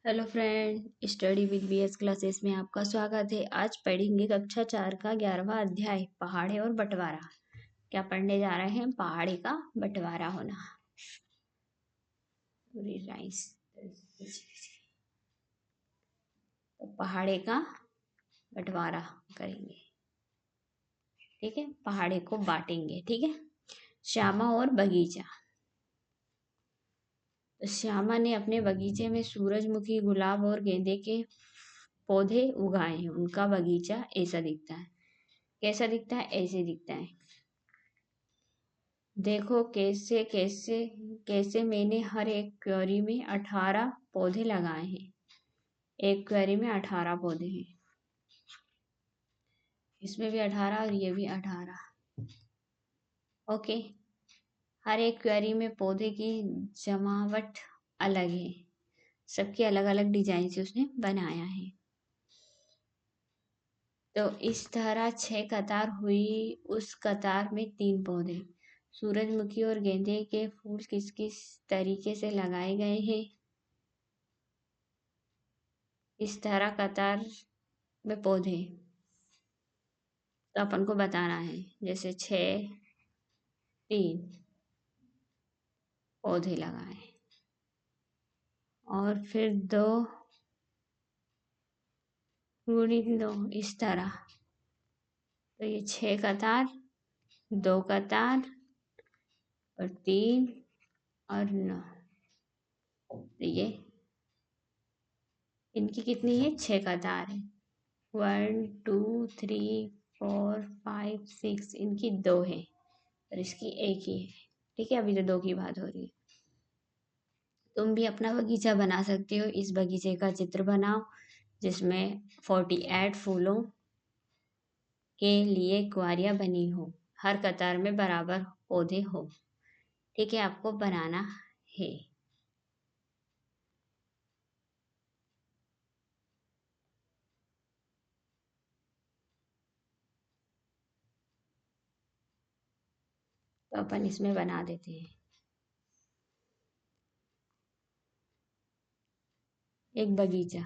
Hello friend, study with BS classes में आपका स्वागत है। आज पढ़ेंगे कक्षा 4 का 11वां अध्याय पहाड़े और बंटवारा। क्या पढ़ने जा रहे हैं? पहाड़ी का बंटवारा होना। तो पहाड़े का बंटवारा करेंगे। ठीक है, पहाड़े को बांटेंगे। ठीक है। श्यामा और बगीचा। तो श्यामा ने अपने बगीचे में सूरजमुखी, गुलाब और गेंदे के पौधे उगाए हैं। उनका बगीचा ऐसा दिखता है। कैसा दिखता है? ऐसे दिखता है। देखो कैसे कैसे कैसे मैंने हर एक क्यारी में 18 पौधे लगाए हैं। एक क्यारी में 18 पौधे हैं। इसमें भी 18 और ये भी 18। ओके। हर एक क्यारी में पौधे की जमावट अलग है। सबकी अलग अलग डिजाइन से उसने बनाया है। तो इस तरह 6 कतार हुई। उस कतार में 3 पौधे। सूरजमुखी और गेंदे के फूल किस किस तरीके से लगाए गए हैं? इस तरह कतार में पौधे तो अपन को बताना है। जैसे 6 3 पौधे लगाए और फिर 2 गुणित 2 इस तरह। तो ये 6 कतार, 2 कतार और 3 और 9। तो ये इनकी कितनी है? 6 कतार है। 1 2 3 4 5 6 इनकी 2 है और इसकी 1 ही है। ठीक है, अभी तो 2 की बात हो रही है। तुम भी अपना बगीचा बना सकते हो। इस बगीचे का चित्र बनाओ जिसमें 48 फूलों के लिए क्यारियां बनी हो। हर कतार में बराबर पौधे हो। ठीक है, आपको बनाना है। तो अपन इसमें बना देते हैं एक बगीचा।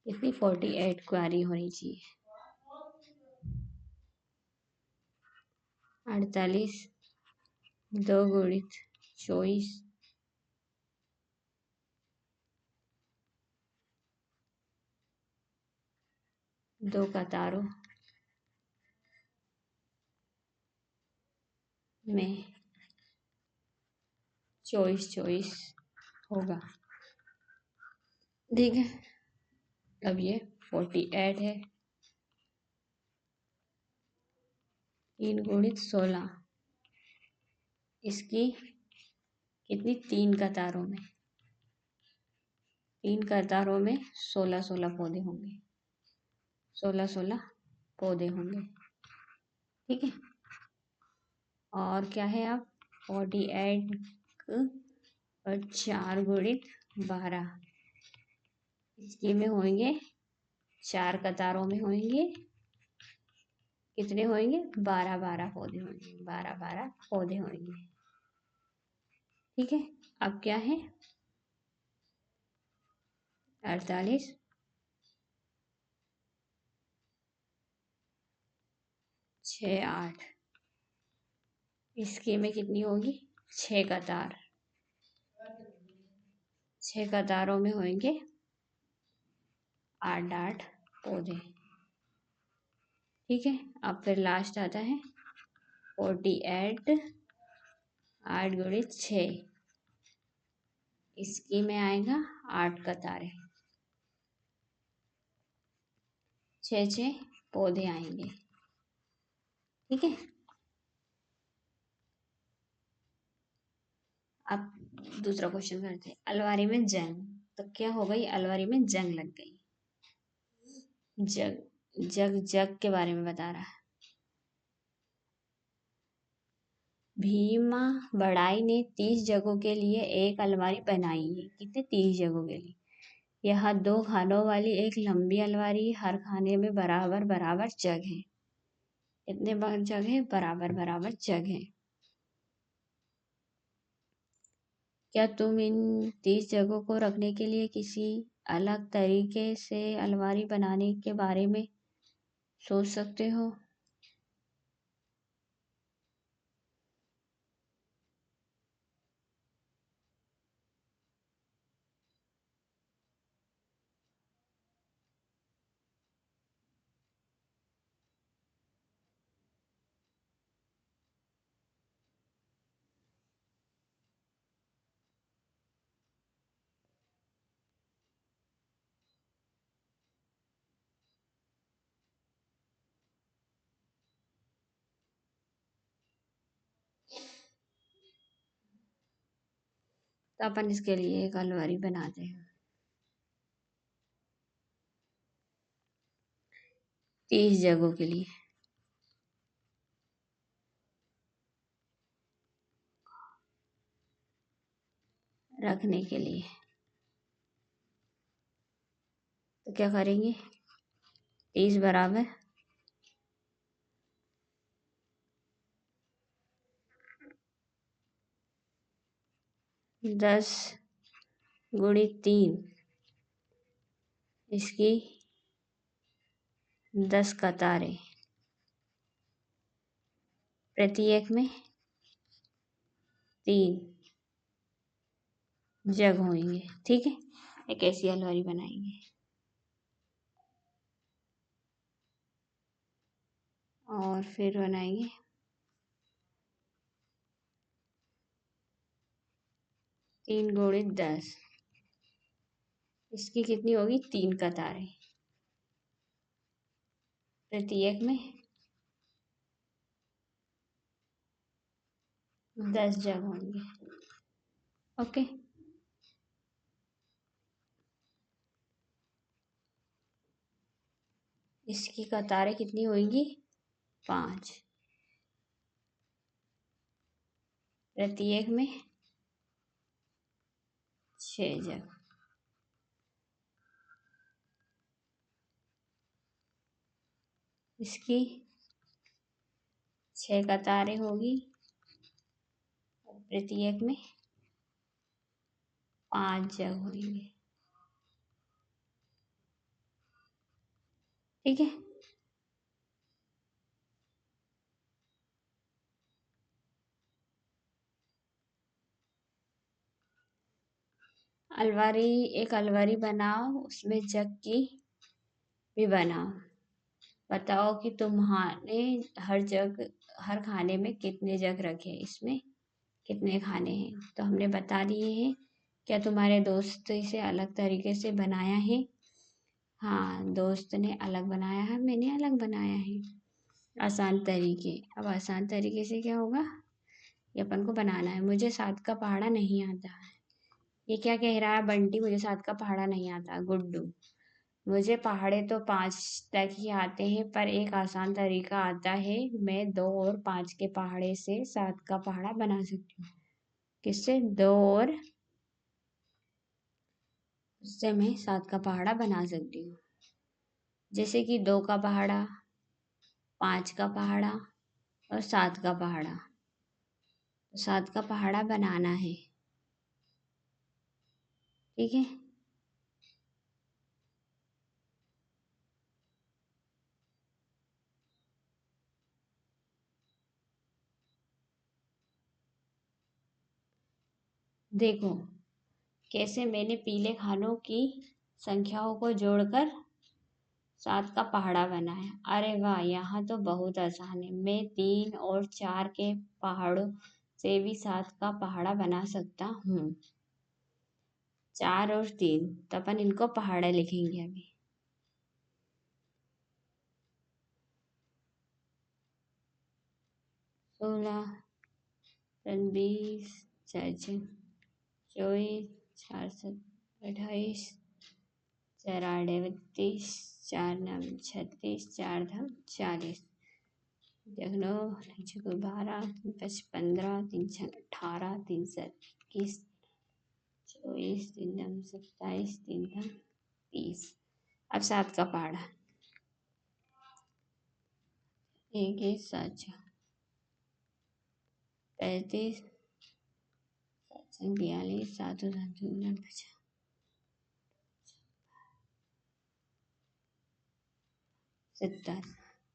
इसकी 48 क्यारी होनी चाहिए। 48 2 गुणित 24 2 कतारों में 24 होगा। ठीक है, अब ये 48 है। 3 गुणित 16 इसकी कितनी? 3 कतारों में 16 पौधे होंगे। 16 पौधे होंगे। ठीक है। और क्या है अब? 48 और 4 गुणित 12 इसके में होंगे 4 कतारों में होंगे। कितने होंगे? 12 पौधे होंगे। 12 पौधे होंगे। ठीक है। अब क्या है? 48 6 8 इसके में कितनी होगी? 6 कतार। 6 कतारों में होंगे 8 पौधे। ठीक है। अब फिर लास्ट आता है 48 8 गुणित 6 इसकी में आएगा 8 कतारें। 6 पौधे आएंगे। ठीक है। अब दूसरा क्वेश्चन करते हैं। अलमारी में जंग। तो क्या हो गई? अलमारी में जंग लग गई। जग जग जग के बारे में बता रहा है। भीमा बड़ाई ने 30 जगहों के लिए एक अलमारी बनाई है। कितने? 30 जगहों के लिए। यह 2 खानों वाली एक लंबी अलमारी। हर खाने में बराबर बराबर जग है। कितने जग है? बराबर बराबर जग है। क्या तुम इन 30 जगहों को रखने के लिए किसी अलग तरीके से अलमारी बनाने के बारे में सोच सकते हो? तो अपन इसके लिए एक अलमारी बनाते हैं 30 जगहों के लिए रखने के लिए। तो क्या करेंगे? 30 बराबर 10 गुणित 3, इसकी 10 कतारें प्रत्येक में 3 जग होंगे। ठीक है, एक ऐसी अलमारी बनाएंगे और फिर बनाएंगे 3 गुणित 10, इसकी कितनी होगी? 3 कतारें प्रत्येक में 10 जग होंगे। ओके, इसकी कतारें कितनी होंगी? 5 प्रत्येक में 6 जग। इसकी 6 कतारें होगी और प्रत्येक में 5 जग होंगे। ठीक है, अलमारी, एक अलमारी बनाओ, उसमें जग की भी बनाओ। बताओ कि तुम्हारे हर जग, हर खाने में कितने जग रखे, इसमें कितने खाने हैं। तो हमने बता दिए हैं। क्या तुम्हारे दोस्त इसे अलग तरीके से बनाया है? हाँ, दोस्त ने अलग बनाया है, मैंने अलग बनाया है। आसान तरीके। अब आसान तरीके से क्या होगा, ये अपन को बनाना है। मुझे 7 का पहाड़ा नहीं आता है। ये क्या कह रहा है बंटी? मुझे 7 का पहाड़ा नहीं आता। गुड्डू, मुझे पहाड़े तो 5 तक ही आते हैं, पर एक आसान तरीका आता है। मैं 2 और 5 के पहाड़े से 7 का पहाड़ा बना सकती हूँ। किससे? 2 और उससे मैं 7 का पहाड़ा बना सकती हूँ। जैसे कि 2 का पहाड़ा, 5 का पहाड़ा और 7 का पहाड़ा। तो 7 का पहाड़ा बनाना है। ठीक है, देखो कैसे मैंने पीले खानों की संख्याओं को जोड़कर 7 का पहाड़ा बनाया। अरे वाह, यहाँ तो बहुत आसान है। मैं 3 और 4 के पहाड़ों से भी 7 का पहाड़ा बना सकता हूँ। 4 और 3, तो अपन इनको पहाड़ा लिखेंगे अभी। 16, 20, 24, 4, 28, 4, 8, 32, 4, 9, 36, 4, 10, 40। देख लो, 12, 5, 15, 3, 18, 3, 21, 24, 3, 27, 3, 30। अब 7 का पहाड़ा। 1, 7, 35, 42 7 50 70।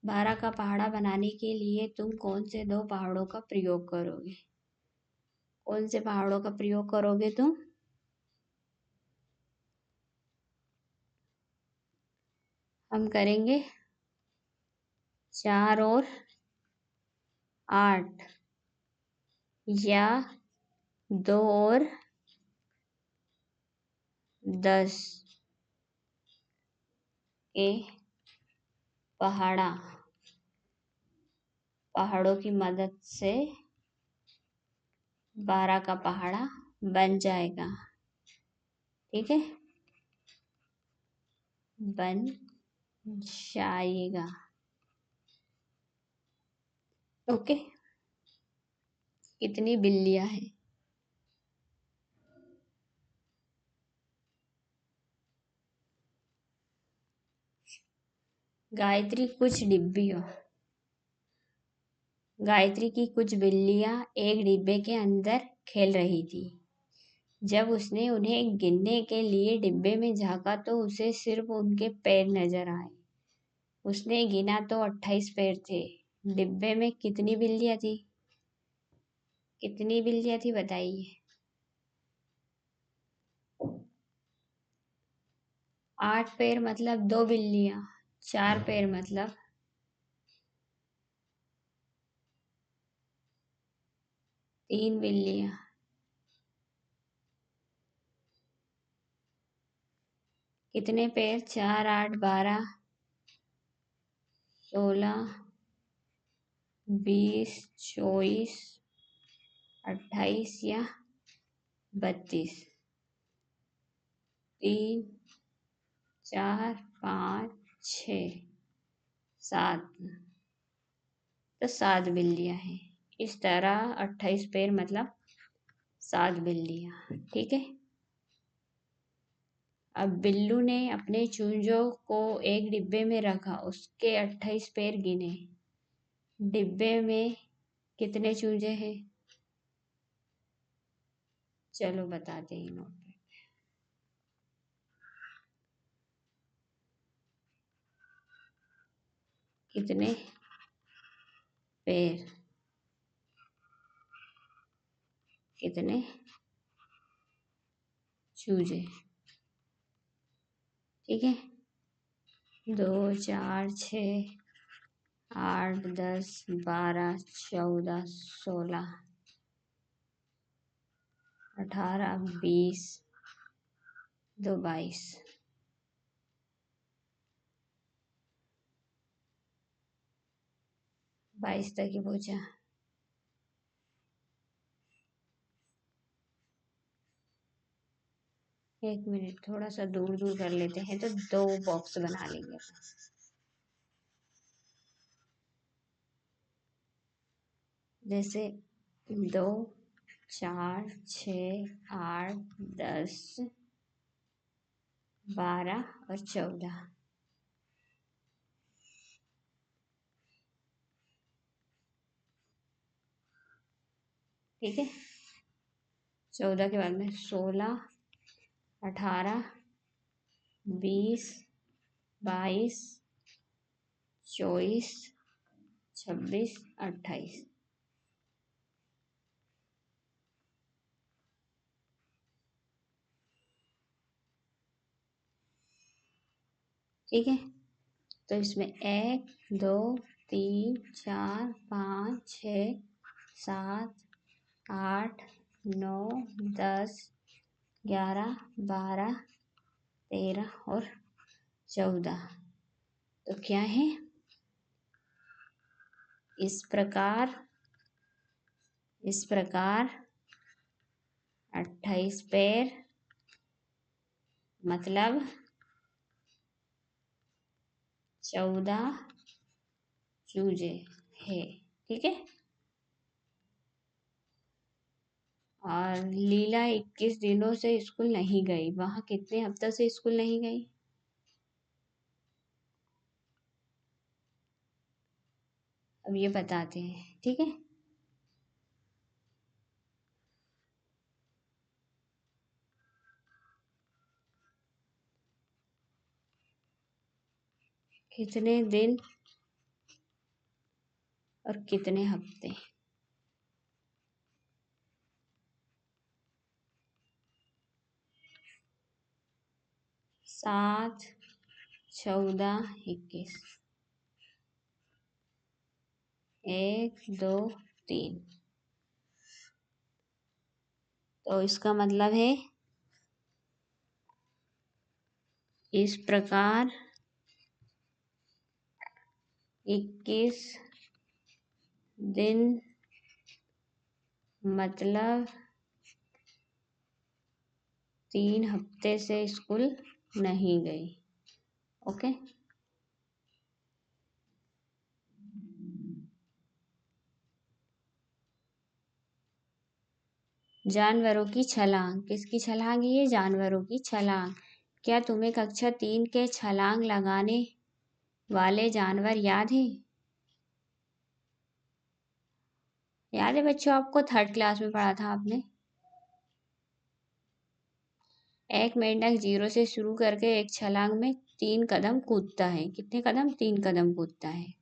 12 का पहाड़ा बनाने के लिए तुम कौन से दो पहाड़ों का प्रयोग करोगे? कौन से पहाड़ों का प्रयोग करोगे तुम? हम करेंगे 4 और 8 या 2 और 10 के पहाड़ों की मदद से 12 का पहाड़ा बन जाएगा। ठीक है, बन जाएगा। ओके। कितनी बिल्लियां हैं? गायत्री की कुछ बिल्लियां एक डिब्बे के अंदर खेल रही थी। जब उसने उन्हें गिनने के लिए डिब्बे में झांका तो उसे सिर्फ उनके पैर नजर आए। उसने गिना तो 28 पैर थे। डिब्बे में कितनी बिल्लियां थी? कितनी बिल्लियां थी बताइए। 8 पैर मतलब 2 बिल्लियां। 4 पैर मतलब 3 बिल्लियां। कितने पैर? 4 8 12 16 20 24 28 या 32। 3 4 5 6 7। तो 7 बिल्लियां हैं। इस तरह 28 पैर मतलब 7 बिल्लियां। ठीक है। अब बिल्लू ने अपने चूंजों को एक डिब्बे में रखा। उसके 28 पैर गिने। डिब्बे में कितने चूजे हैं? चलो बताते हैं नोट पे। कितने पैर? कितने चूजे? ठीक है। 2 4 6 8 10 12 14 16 18 20 2 22। 22 तक ही पहुंचा। एक मिनट, थोड़ा सा दूर दूर कर लेते हैं तो 2 बॉक्स बना लेंगे। जैसे 2 4 6 8 10 12 और 14। ठीक है। 14 के बाद में 16 18 20 22 24 26 28। ठीक है। तो इसमें 1 2 3 4 5 6 7 8 9 10 11 12 13 और 14। तो क्या है? इस प्रकार 28 पैर मतलब 14 चूजे है। ठीक है। और लीला 21 दिनों से स्कूल नहीं गई। वहां कितने हफ्तों से स्कूल नहीं गई? अब ये बताते हैं। ठीक है। कितने दिन और कितने हफ्ते? 7, 14, 21। 1, 2, 3। तो इसका मतलब है इस प्रकार 21 दिन मतलब 3 हफ्ते से स्कूल नहीं गई। ओके। जानवरों की छलांग। किसकी छलांग है ये? जानवरों की छलांग। क्या तुम्हें कक्षा 3 के छलांग लगाने वाले जानवर याद है? याद है बच्चों, आपको 3rd क्लास में पढ़ा था आपने। एक मेंढक 0 से शुरू करके एक छलांग में 3 कदम कूदता है। कितने कदम? 3 कदम कूदता है।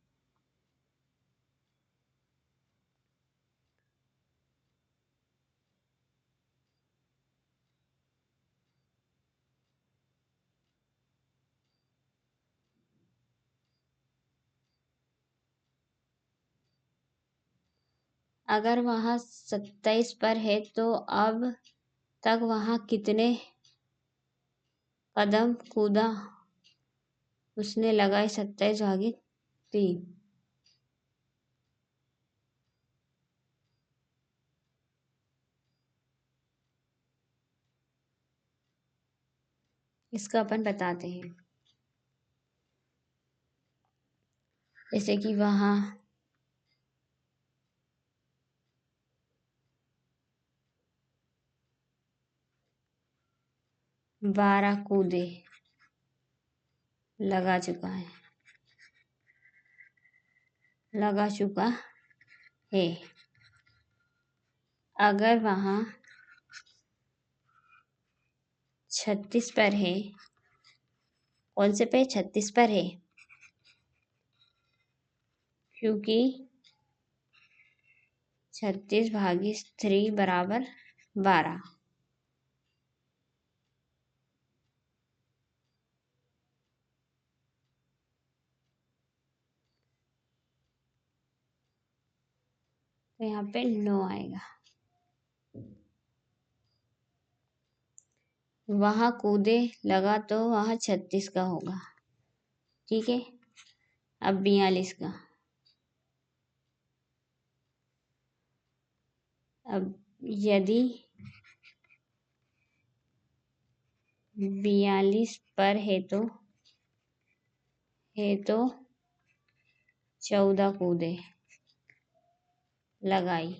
अगर वह 27 पर है तो अब तक वह कितने कदम कूदा? उसने लगाए 27 भागे 3। इसका अपन बताते हैं। जैसे कि वहाँ 12 कूदे लगा चुका है, लगा चुका है। अगर वहाँ 36 पर है, कौन से पे? 36 पर है, क्योंकि 36 भागी 3 बराबर 12। तो यहाँ पे 9 आएगा। वहाँ कूदे लगा तो वहाँ 36 का होगा। ठीक है। अब 42 का। अब यदि 42 पर है तो 14 कूदे लगाई,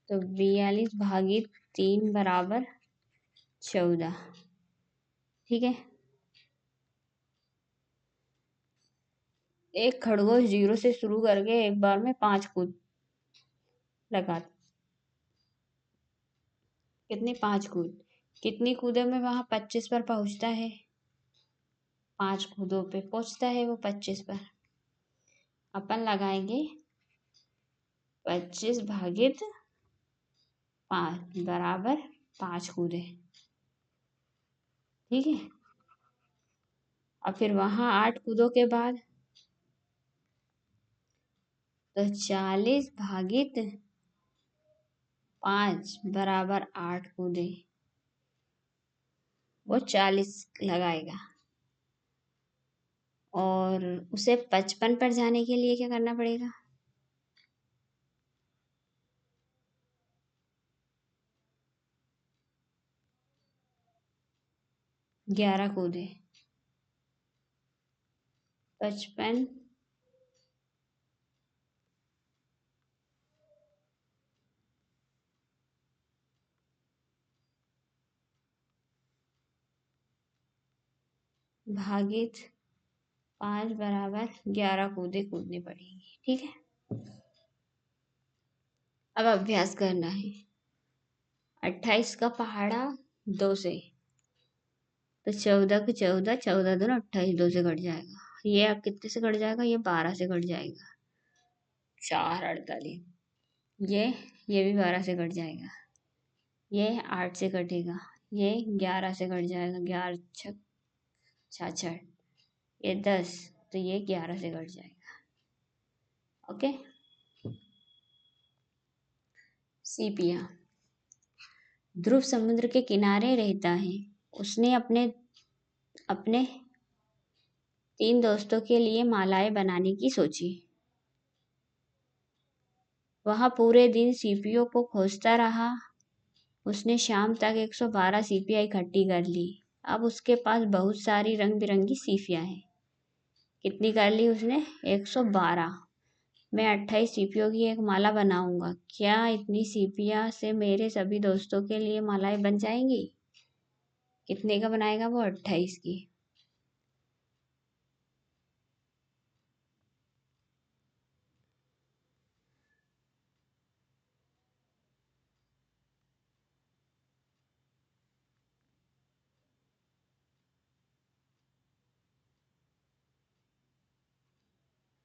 तो 42 भागी 3 बराबर 14। ठीक है। एक खरगोश 0 से शुरू करके एक बार में 5 कूद लगा। कितने? 5 कूद। कितनी कूदे में वहां 25 पर पहुंचता है? 5 कूदों पे पहुंचता है वो 25 पर। अपन लगाएंगे 25 भागित 5 बराबर 5 कूदे। ठीक है। और फिर वहां 8 कूदों के बाद तो 40 भागित 5 बराबर 8 कूदे, वो 40 लगाएगा। और उसे 55 पर जाने के लिए क्या करना पड़ेगा? 11 कूदे। 55 भागित 5 बराबर 11 कूदे कूदने पड़ेंगे। ठीक है। अब अभ्यास करना है। 28 का पहाड़ा 2 से, तो 14 के 14, 14 दूनी 28, 2 से कट जाएगा। ये अब कितने से कट जाएगा? ये 12 से कट जाएगा। 4 48। ये भी 12 से कट जाएगा। ये 8 से कटेगा। ये 11 से कट जाएगा। 11 छक 66। ये 10, तो ये 11 से कट जाएगा। ओके। सीपिया ध्रुव समुद्र के किनारे रहता है। उसने अपने अपने 3 दोस्तों के लिए मालाएं बनाने की सोची। वह पूरे दिन सीपियों को खोजता रहा। उसने शाम तक 112 सीपियाँ इकट्ठी कर ली। अब उसके पास बहुत सारी रंग बिरंगी सीपियाँ हैं। कितनी कर ली उसने? 112। मैं 28 सीपियों की एक माला बनाऊंगा। क्या इतनी सीपियाँ से मेरे सभी दोस्तों के लिए मालाएं बन जाएंगी? कितने का बनाएगा वो? 28 की।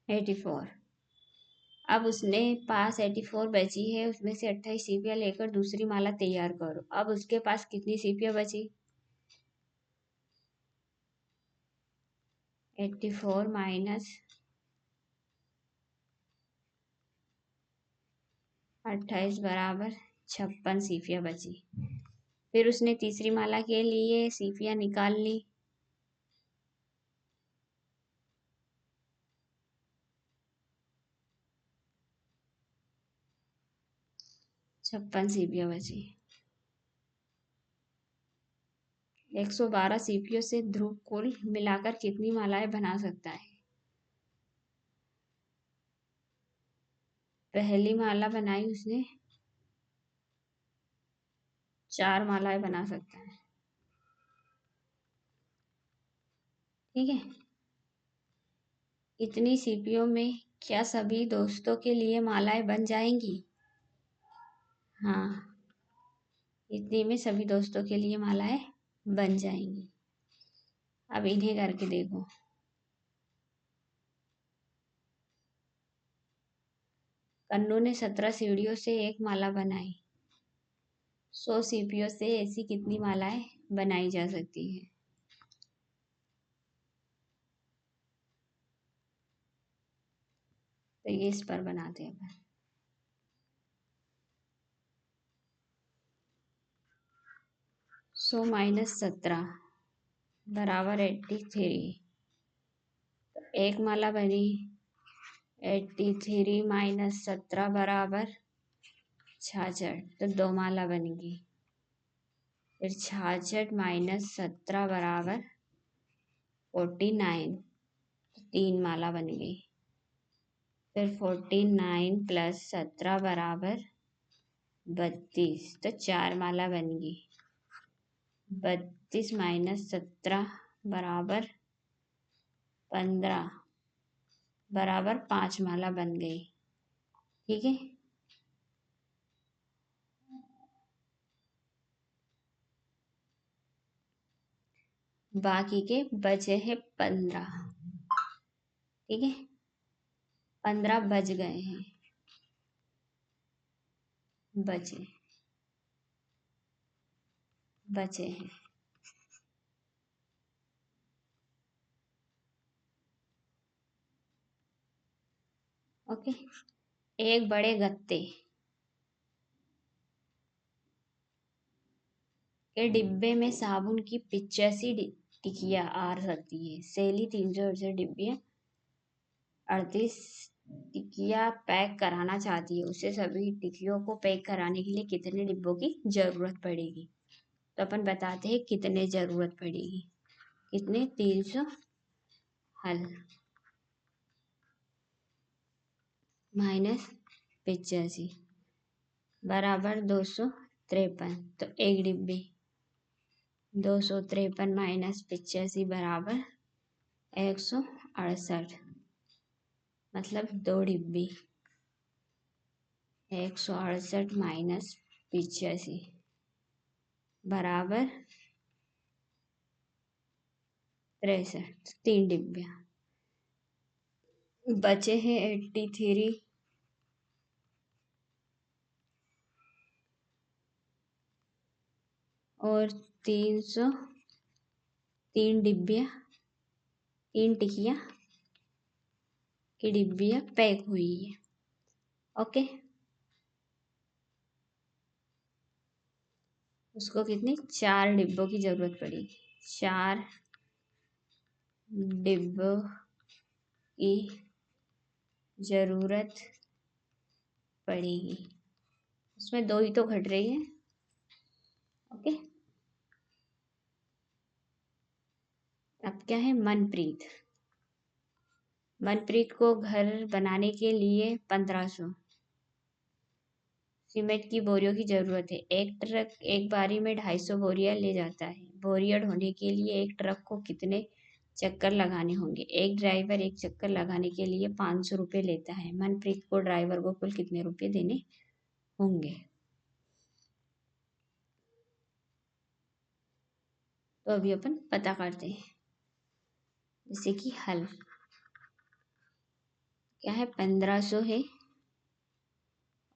Eighty four. अब उसने पास 84 बची है। उसमें से 28 सीपियाँ लेकर दूसरी माला तैयार करो। अब उसके पास कितनी सीपियाँ बची? 84 माइनस 28 बराबर 56 सीपियाँ बची। फिर उसने तीसरी माला के लिए सीपियाँ निकाल ली। 56 सीपियाँ बची। 112 सीपियों से ध्रुव कुल मिलाकर कितनी मालाएं बना सकता है? पहली माला बनाई उसने, 4 मालाएं बना सकता है। ठीक है। इतनी सीपियों में क्या सभी दोस्तों के लिए मालाएं बन जाएंगी? हाँ, इतनी में सभी दोस्तों के लिए मालाएं बन जाएंगी। अब इन्हें करके देखो। कन्नू ने 17 सीढ़ियों से एक माला बनाई। 100 सीपियों से ऐसी कितनी मालाएं बनाई जा सकती है? तो ये इस पर बनाते हैं अपन। 100 माइनस 17 बराबर 83। एक माला बनी। 83 माइनस 17 बराबर 66, तो 2 माला बनेगी। फिर 66 माइनस 17 बराबर 49, 3 माला बन गई। फिर 49 प्लस 17 बराबर 32, तो 4 माला बन गई। 32 माइनस 17 बराबर 15 बराबर 5 माला बन गई। ठीक है। बाकी के बचे हैं 15। ठीक है। 15 बच गए हैं। बचे बचे हैं। ओके। एक बड़े गत्ते के डिब्बे में साबुन की 85 टिकिया आ सकती है। सैली 368 डिब्बियाँ 38 टिकिया पैक कराना चाहती है। उसे सभी टिकियों को पैक कराने के लिए कितने डिब्बों की जरूरत पड़ेगी? तो अपन बताते हैं कितने जरूरत पड़ेगी। कितने? 300 हल माइनस 85 बराबर 253। तो एक डिब्बी 253 माइनस 85 बराबर 168, मतलब 2 डिब्बी। 168 माइनस 85 बराबर 63, 3 डिब्बियाँ बचे हैं। 83 और 300, 3 डिब्बियाँ, 3 टिकियाँ की डिब्बियाँ पैक हुई है। ओके, उसको कितनी 4 डिब्बों की जरूरत पड़ेगी। 4 डिब्बों की जरूरत पड़ेगी। उसमें 2 ही तो घट रही है। ओके, अब क्या है, मनप्रीत। मनप्रीत को घर बनाने के लिए 1500 सीमेंट की बोरियों की जरूरत है। एक ट्रक एक बारी में 250 बोरियां ले जाता है। बोरियां ढोने के लिए एक ट्रक को कितने चक्कर लगाने होंगे? एक ड्राइवर एक चक्कर लगाने के लिए 500 रुपये लेता है। मनप्रीत को ड्राइवर को कुल कितने रुपए देने होंगे? तो अभी अपन पता करते हैं। जैसे कि हल क्या है, 1500 है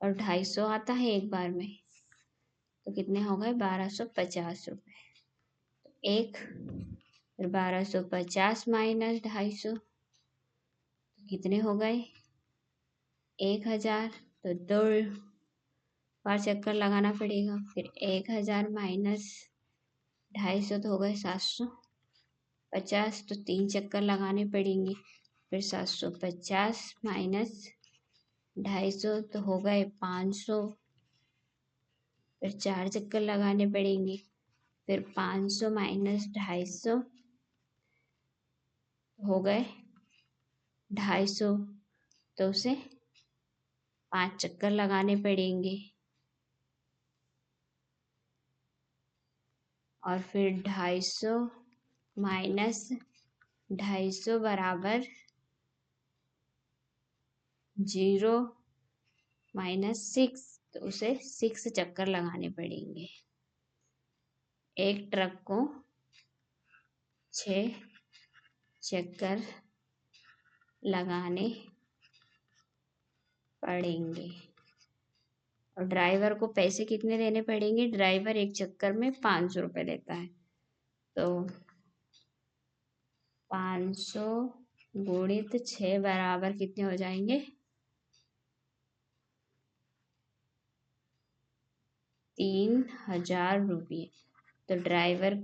और 250 आता है एक बार में, तो कितने हो गए? 1250 रुपये। एक, फिर 1250 माइनस 250 कितने हो गए? 1000। तो 2 बार चक्कर लगाना पड़ेगा। फिर 1000 माइनस 250 तो हो गए 750, तो 3 चक्कर लगाने पड़ेंगे। फिर 750 माइनस 250 तो हो गए 500। फिर 4 चक्कर लगाने पड़ेंगे। फिर 500 माइनस 250 हो गए 250, तो उसे 5 चक्कर लगाने पड़ेंगे। और फिर 250 माइनस 250 बराबर 0 माइनस 6, तो उसे 6 चक्कर लगाने पड़ेंगे। एक ट्रक को 6 चक्कर लगाने पड़ेंगे। और ड्राइवर को पैसे कितने देने पड़ेंगे? ड्राइवर एक चक्कर में 500 रुपये लेता है, तो 500 गुणित 6 बराबर कितने हो जाएंगे? 3000 रुपये। तो ड्राइवर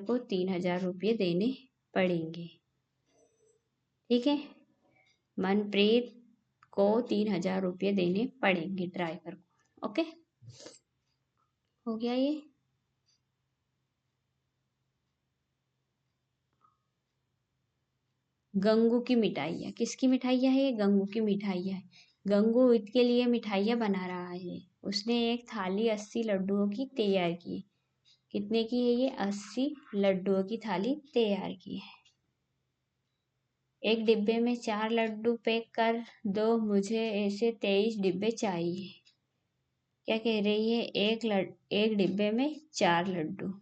को 3000 रुपये देने पड़ेंगे। ठीक है, मनप्रीत को 3000 रुपये देने पड़ेंगे ड्राइवर को। ओके, हो गया ये। गंगू की मिठाइयाँ, किसकी मिठाइयाँ है ये? गंगू की मिठाइयाँ है। गंगू ईद के लिए मिठाइयाँ बना रहा है। उसने एक थाली 80 लड्डुओं की तैयार की। कितने की है ये? 80 लड्डुओं की थाली तैयार की है। एक डिब्बे में 4 लड्डू पैक कर दो, मुझे ऐसे 23 डिब्बे चाहिए। क्या कह रही है? एक डिब्बे में 4 लड्डू।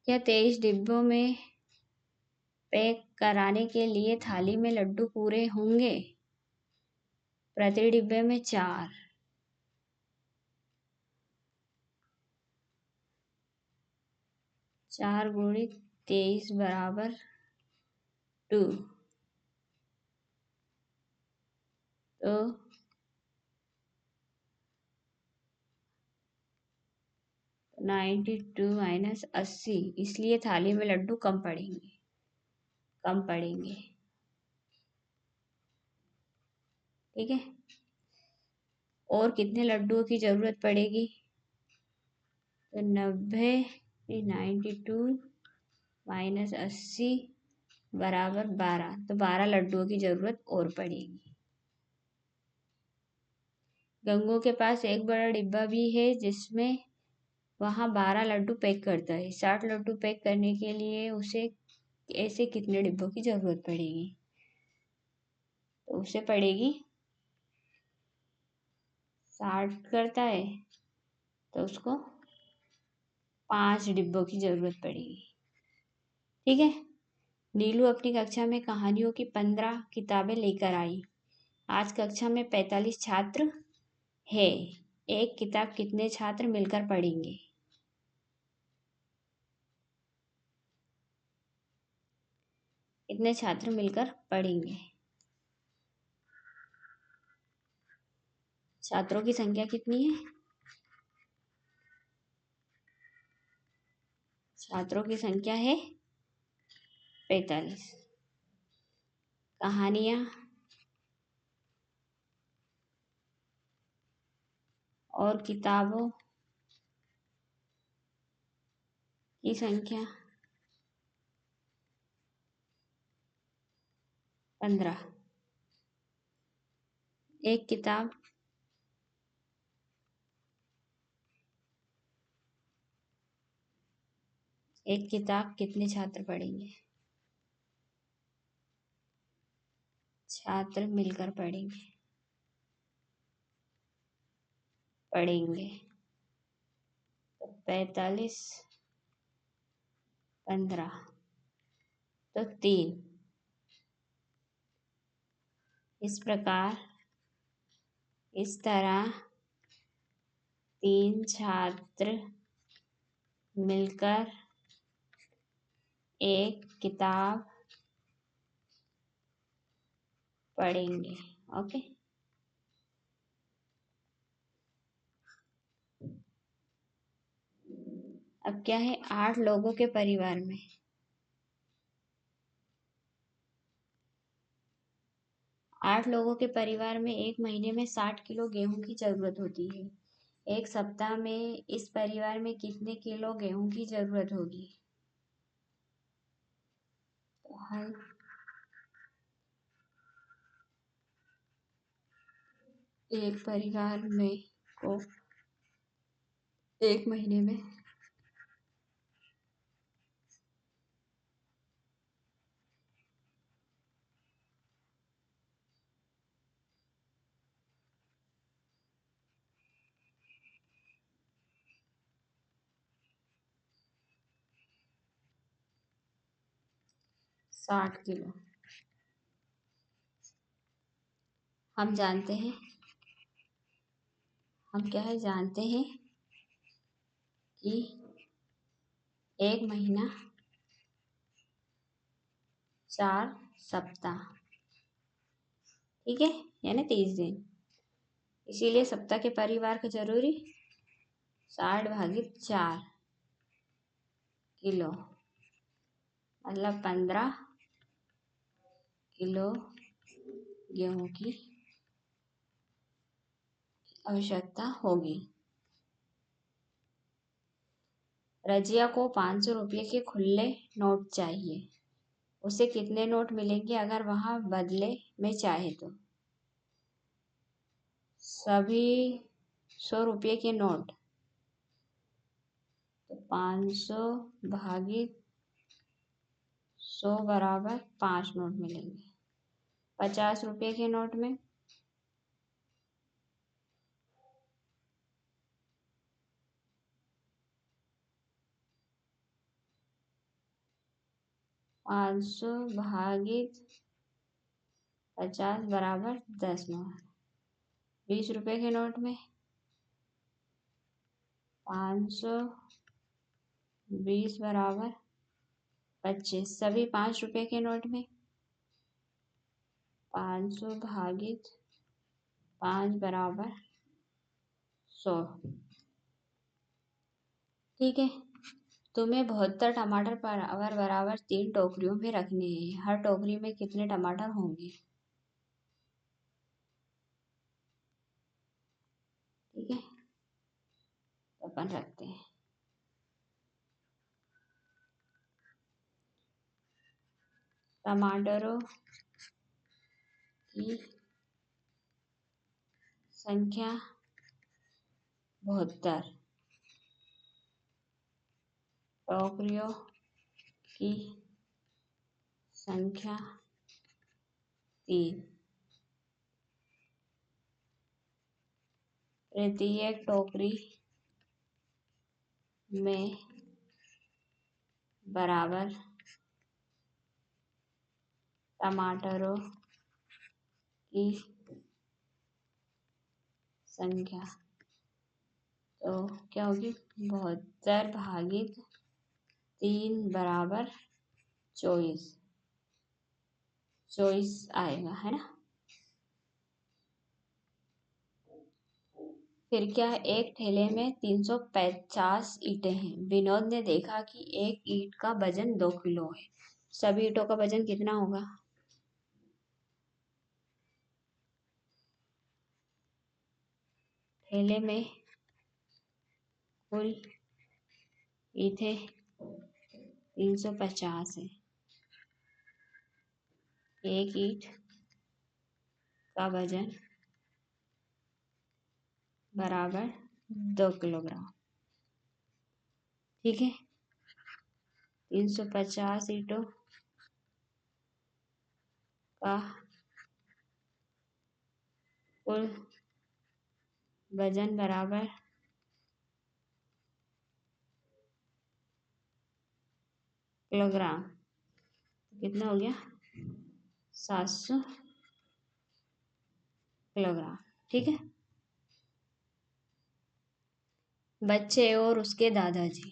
क्या 23 डिब्बों में पैक कराने के लिए थाली में लड्डू पूरे होंगे? प्रति डिब्बे में 4। 4 गुणित 23 बराबर 2, तो 92 माइनस 80, इसलिए थाली में लड्डू कम पड़ेंगे। ठीक है, और कितने लड्डुओं की जरूरत पड़ेगी? तो 92 माइनस 80 बराबर 12, तो 12 लड्डुओं की जरूरत और पड़ेगी। गंगू के पास एक बड़ा डिब्बा भी है जिसमें वहाँ 12 लड्डू पैक करता है। 60 लड्डू पैक करने के लिए उसे ऐसे कितने डिब्बों की जरूरत पड़ेगी? तो उसे पड़ेगी 60 करता है तो उसको 5 डिब्बों की जरूरत पड़ेगी। ठीक है। नीलू अपनी कक्षा में कहानियों की 15 किताबें लेकर आई। आज कक्षा में 45 छात्र है। एक किताब कितने छात्र मिलकर पढ़ेंगे? कितने छात्र मिलकर पढ़ेंगे? छात्रों की संख्या कितनी है? छात्रों की संख्या है 45। कहानियां और किताबों की संख्या 15। एक किताब कितने छात्र पढ़ेंगे? छात्र मिलकर पढ़ेंगे तो 45 15 तो 3। इस तरह 3 छात्र मिलकर एक किताब पढ़ेंगे। ओके। अब क्या है? 8 लोगों के परिवार में 8 लोगों के परिवार में एक महीने में 60 किलो गेहूं की जरूरत होती है। एक सप्ताह में इस परिवार में कितने किलो गेहूं की जरूरत होगी? तो हल एक परिवार में को एक महीने में 60 किलो। हम जानते हैं कि एक महीना 4 सप्ताह, ठीक है, यानी 30 दिन। इसीलिए सप्ताह के परिवार का जरूरी 60/4 किलो, मतलब 15 किलो गेहूं की आवश्यकता होगी। रजिया को 500 रुपये के खुले नोट चाहिए। उसे कितने नोट मिलेंगे अगर वह बदले में चाहे तो? सभी 100 रुपये के नोट, तो 500/100 बराबर 5 नोट मिलेंगे। 50 रुपये के नोट में 500/50 बराबर 10 नोट। 20 रुपये के नोट में 520 बराबर 25। सभी 5 रुपये के नोट में 500/5 बराबर 100। ठीक है। तुम्हें 72 टमाटर बराबर 3 टोकरियों में रखने हैं। हर टोकरी में कितने टमाटर होंगे? ठीक है, तो अपन रखते हैं। टमाटरों की संख्या 72, टोकरियों की संख्या 3। प्रत्येक टोकरी में बराबर टमाटरों की संख्या, तो क्या होगी? 72 भागित 3 बराबर 24 आएगा, है ना। फिर क्या, एक ठेले में 350 ईंटें हैं। विनोद ने देखा कि एक ईंट का वजन 2 किलो है। सभी ईंटों का वजन कितना होगा? ठेले में कुल ईंटें 350 है। एक ईंट का वजन बराबर 2 किलोग्राम। ठीक है, 350 ईंटों का कुल वजन बराबर किलोग्राम। कितना हो गया? 700 किलोग्राम। ठीक है। बच्चे और उसके दादाजी।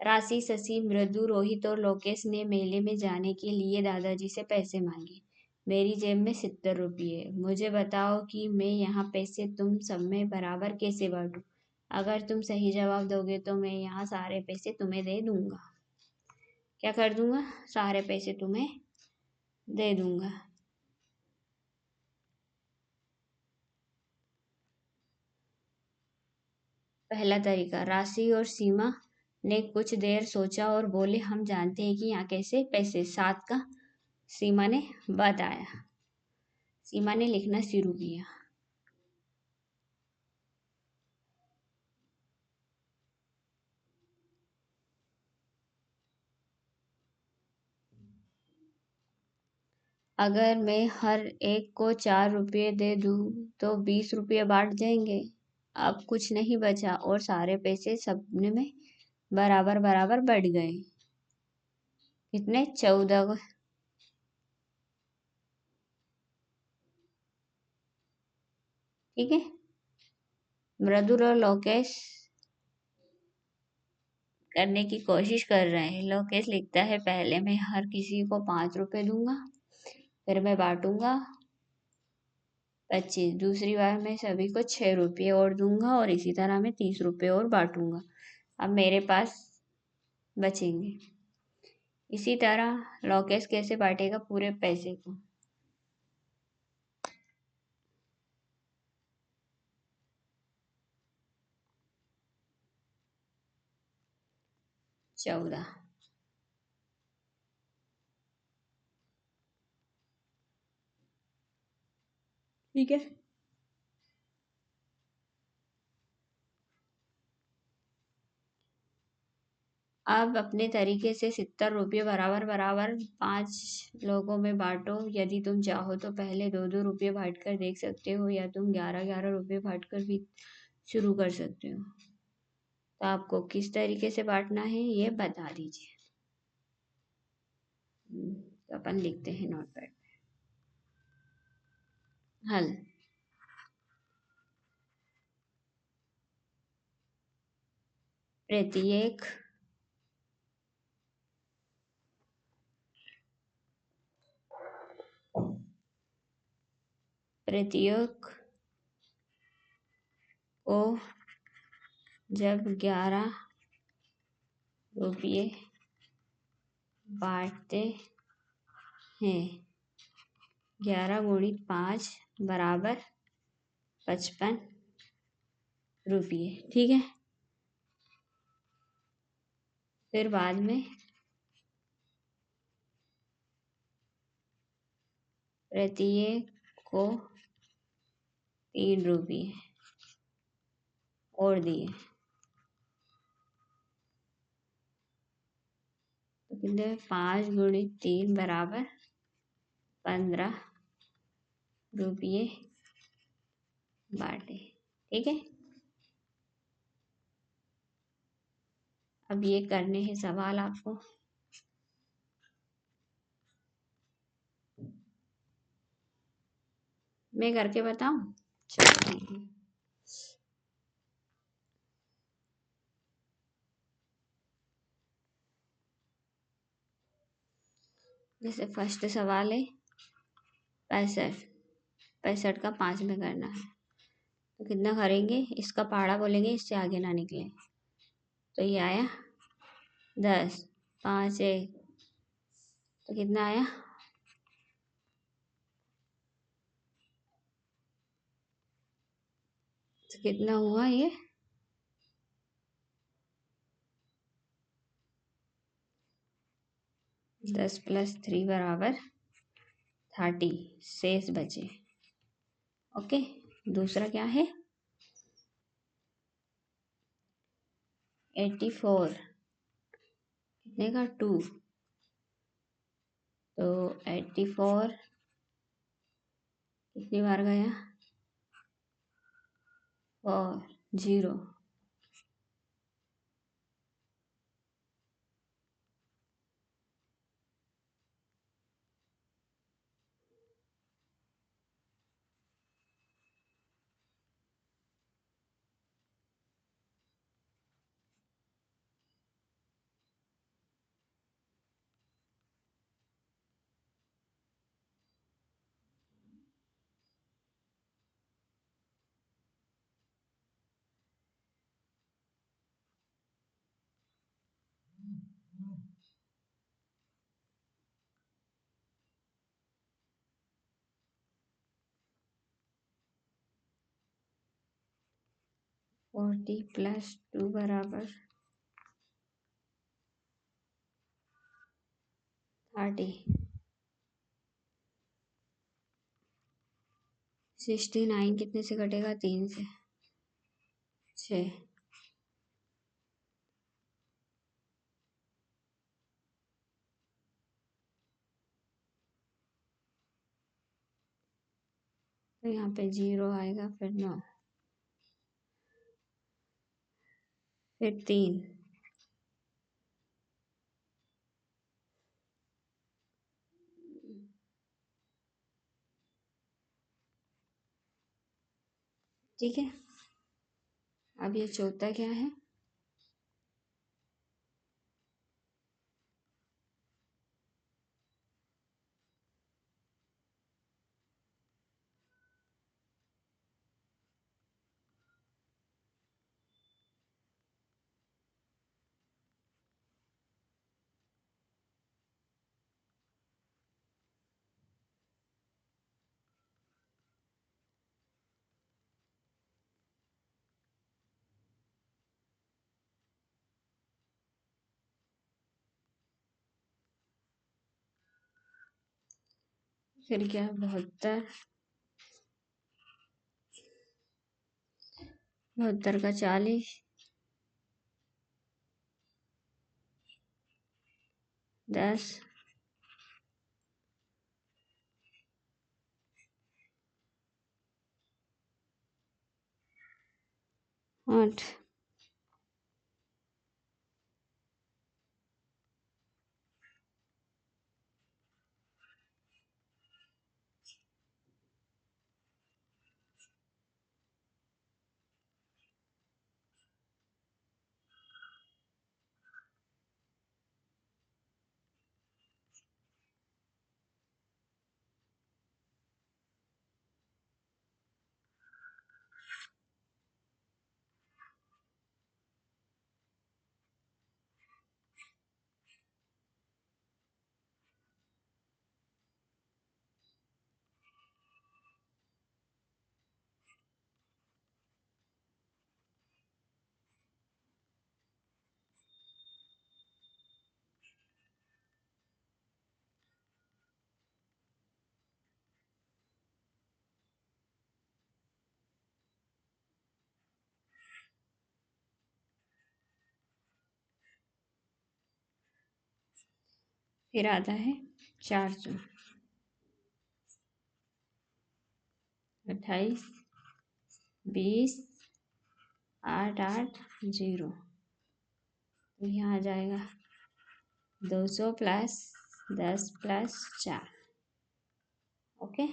राशि, शशि, मृदु, रोहित और लोकेश ने मेले में जाने के लिए दादाजी से पैसे मांगे। मेरी जेब में 70 रुपये है। मुझे बताओ कि मैं यहाँ पैसे तुम सब में बराबर कैसे बांटूं। अगर तुम सही जवाब दोगे तो मैं यहाँ सारे पैसे तुम्हें दे दूंगा। क्या कर दूंगा? सारे पैसे तुम्हें दे दूंगा। पहला तरीका, राशि और सीमा ने कुछ देर सोचा और बोले, हम जानते हैं कि यहाँ कैसे पैसे 7 का। सीमा ने बताया। सीमा ने लिखना शुरू किया। अगर मैं हर एक को 4 रुपये दे दूं तो 20 रुपये बांट जाएंगे। अब कुछ नहीं बचा और सारे पैसे सबने में बराबर बराबर बढ़ गए। कितने? 14। ठीक है। मृदुल और लोकेश करने की कोशिश कर रहे हैं। लोकेश लिखता है, पहले मैं हर किसी को 5 रुपए दूंगा, फिर मैं बांटूंगा 25। दूसरी बार मैं सभी को 6 रुपये और दूंगा और इसी तरह मैं 30 रुपये और बांटूंगा। अब मेरे पास बचेंगे। इसी तरह लोकेश कैसे बांटेगा पूरे पैसे को? 14। ठीक है। अब अपने तरीके से 70 रुपये बराबर बराबर 5 लोगों में बांटो। यदि तुम चाहो तो पहले 2-2 रुपये बांट कर देख सकते हो, या तुम 11-11 रुपये बांट कर भी शुरू कर सकते हो। तो आपको किस तरीके से बांटना है ये बता दीजिए। तो अपन लिखते हैं नोटपैड पे। हल। प्रत्येक प्रत्येक को जब 11 रुपये बांटते हैं, 11 गुणित 5 बराबर 55 रुपये। ठीक है। फिर बाद में प्रत्येक को 3 रुपये और दिए, तो कितने? 5 गुणित 3 बराबर 15 रुपये बांटे। ठीक है, अब ये करने हैं सवाल आपको। मैं करके बताऊं? चलो ठीक है। जैसे फर्स्ट सवाल है 65, 65 का 5 में करना है, तो कितना करेंगे? इसका पहाड़ा बोलेंगे, इससे आगे ना निकले। तो ये आया 10, 5 1, तो कितना आया? तो कितना हुआ ये? 10 + 3 = 30, शेष बचे। ओके, दूसरा क्या है? 84 कितने का? 2, तो 84 कितनी बार गया? 4 0, 40 + 2 = 30, 69 कितने से कटेगा? 3 से, 6। तो यहाँ पे 0 आएगा, फिर 9, फिर 3, ठीक है। अब ये चौथा क्या है? फिर क्या? 72, 72 का 40, 10, 8, फिर आता है 400, 28, 20 8 8 0, तो यहाँ आ जाएगा 200 प्लस 10 प्लस 4। ओके,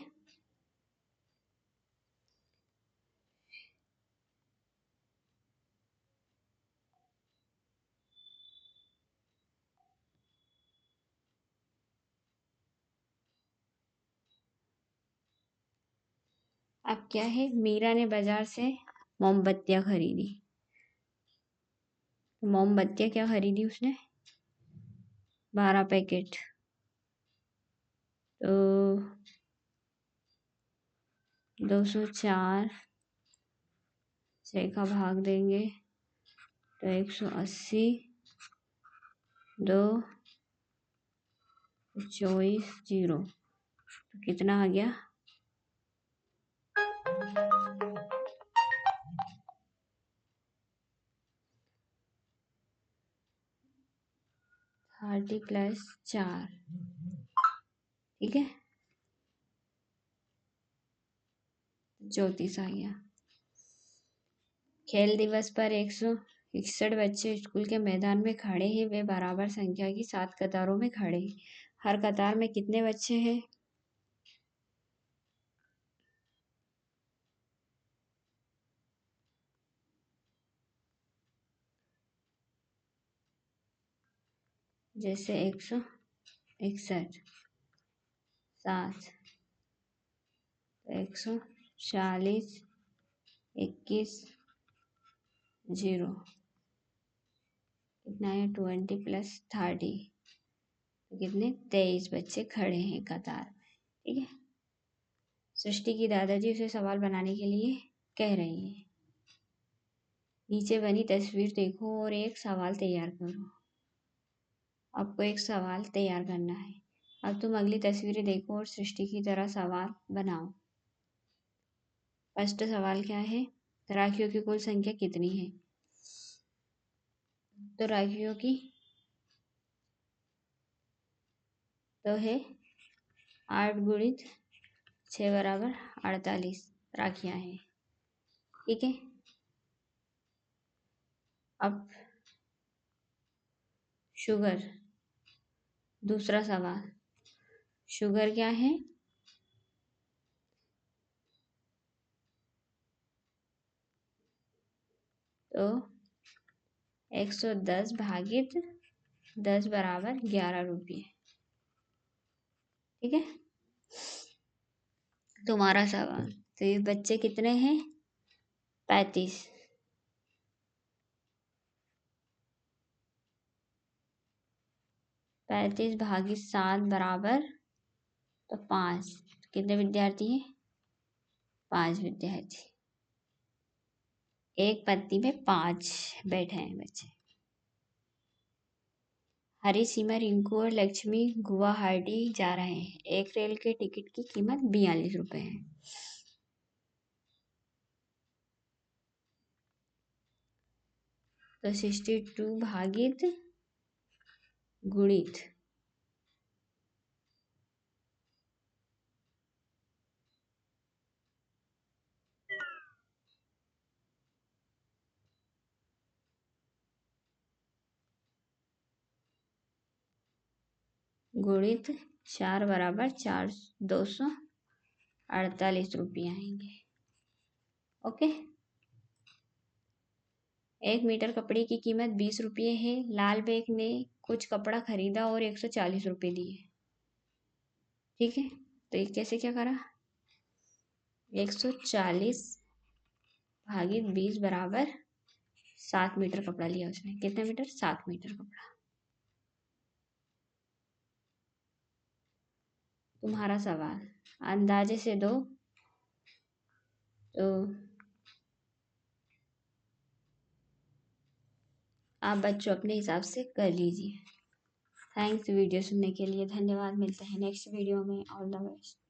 अब क्या है, मीरा ने बाजार से मोमबत्तियाँ खरीदी। तो मोमबत्तियाँ क्या खरीदी उसने, 12 पैकेट। तो 204 से का भाग देंगे तो 180, 2 24 0, तो कितना आ गया, 30 प्लस 4। ठीक है, 34 आ गया। खेल दिवस पर 161 बच्चे स्कूल के मैदान में खड़े हैं। वे बराबर संख्या की 7 कतारों में खड़े हैं। हर कतार में कितने बच्चे हैं? जैसे 161 7, 140 21 0, कितना है, 20 प्लस 30, तो कितने, 23 बच्चे खड़े हैं कतार में। ठीक है, सृष्टि की दादाजी उसे सवाल बनाने के लिए कह रही है। नीचे बनी तस्वीर देखो और एक सवाल तैयार करो। आपको एक सवाल तैयार करना है। अब तुम अगली तस्वीरें देखो और सृष्टि की तरह सवाल बनाओ। फर्स्ट सवाल क्या है, राखियों की कुल संख्या कितनी है? तो राखियों की तो है 8 गुणित 6 बराबर 48 राखियां हैं। ठीक है, अब शुगर, दूसरा सवाल, शुगर क्या है? तो 110 भागित 10 बराबर 11 रुपये। ठीक है, तुम्हारा सवाल, तो ये बच्चे कितने हैं? 35। 35 भागित 7 बराबर तो 5, कितने विद्यार्थी हैं? 5 विद्यार्थी। एक पंक्ति में 5 बैठे हैं बच्चे। हरी, सीमा, रिंकू और लक्ष्मी गुवाहाटी जा रहे हैं। एक रेल के टिकट की कीमत 42 रुपए है। तो 62 भागित गुणित गुणित 4 बराबर 4, 248 रुपये आएंगे। ओके, 1 मीटर कपड़े की कीमत 20 रुपये है। लाल बैग ने कुछ कपड़ा खरीदा और 140 रुपये दिए। ठीक है, तो ये कैसे क्या करा, 140 भागित 20 बराबर 7 मीटर कपड़ा लिया उसने। कितने मीटर? 7 मीटर कपड़ा। तुम्हारा सवाल, अंदाजे से दो, तो आप बच्चों अपने हिसाब से कर लीजिए। थैंक्स वीडियो सुनने के लिए, धन्यवाद। मिलते हैं नेक्स्ट वीडियो में। All the best.